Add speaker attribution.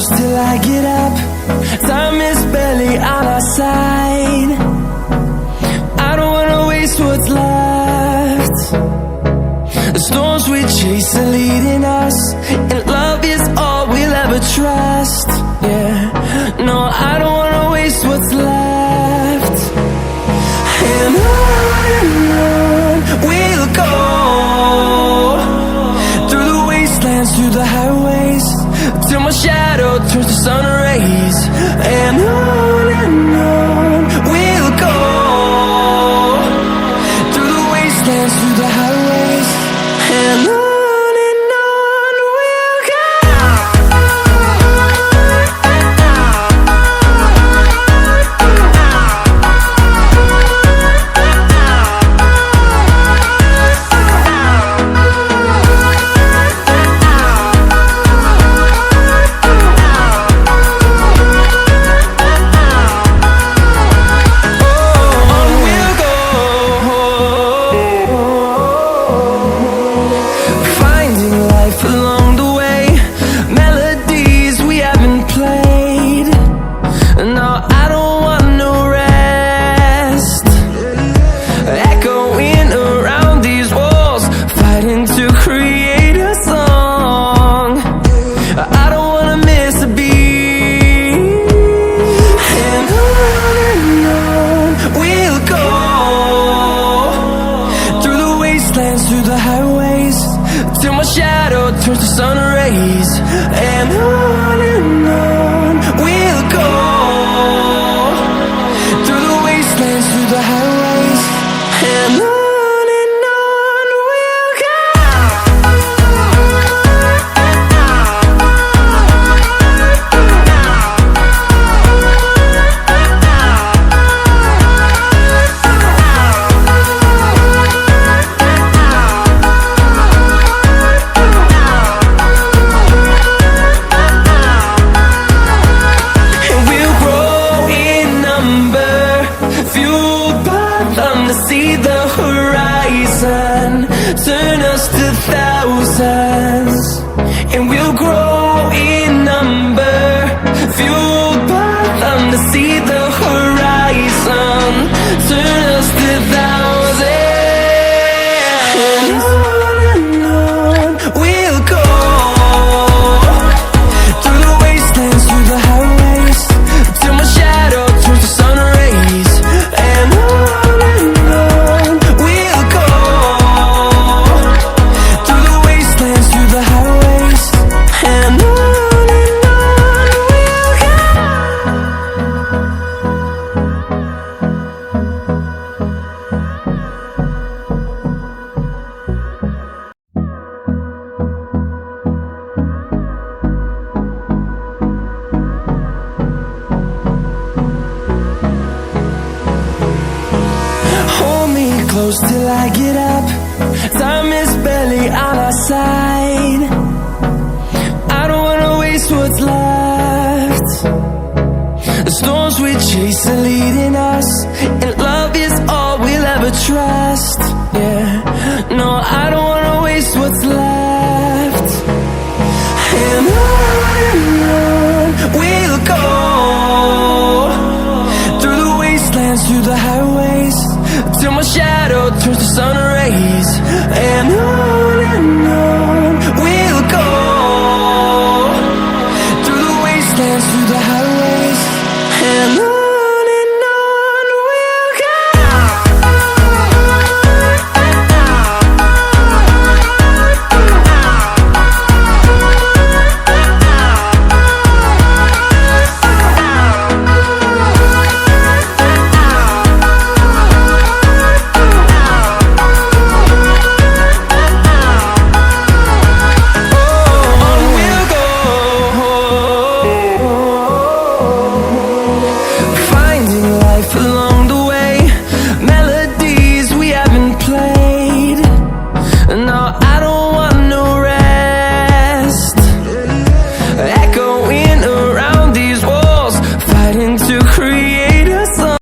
Speaker 1: close till I get up. Time is barely on our side. I don't wanna waste what's left. The storms we chase are leading us, and love is all we'll ever trust. Yeah, no, I don't wanna waste what's left. And on we'll go, through the wastelands, through the highways, till my shadow turns to sun rays. And on we'll go, through the wastelands, through the highways, and on we'll go. Through the highways, till my shadow turns to sun rays. And on we'll go, through the wastelands, through the highways, and on we'll go. See the horizon, turn us to thousands, and we'll grow in number, fueled by them. To see the horizon, turn us to thousands, and on we'll go, through the wastelands, through the highways, till my shadow turns to sun rays. And close till I get up. Time is barely on our side. I don't wanna waste what's left. The storms we chase are leading us, and love is all we'll ever trust. Yeah, no, I don't wanna waste what's left. And on we'll go, through the wastelands, through the highways, till my shadow turns to sun rays. And on we'll go, through the wastelands, through the highways.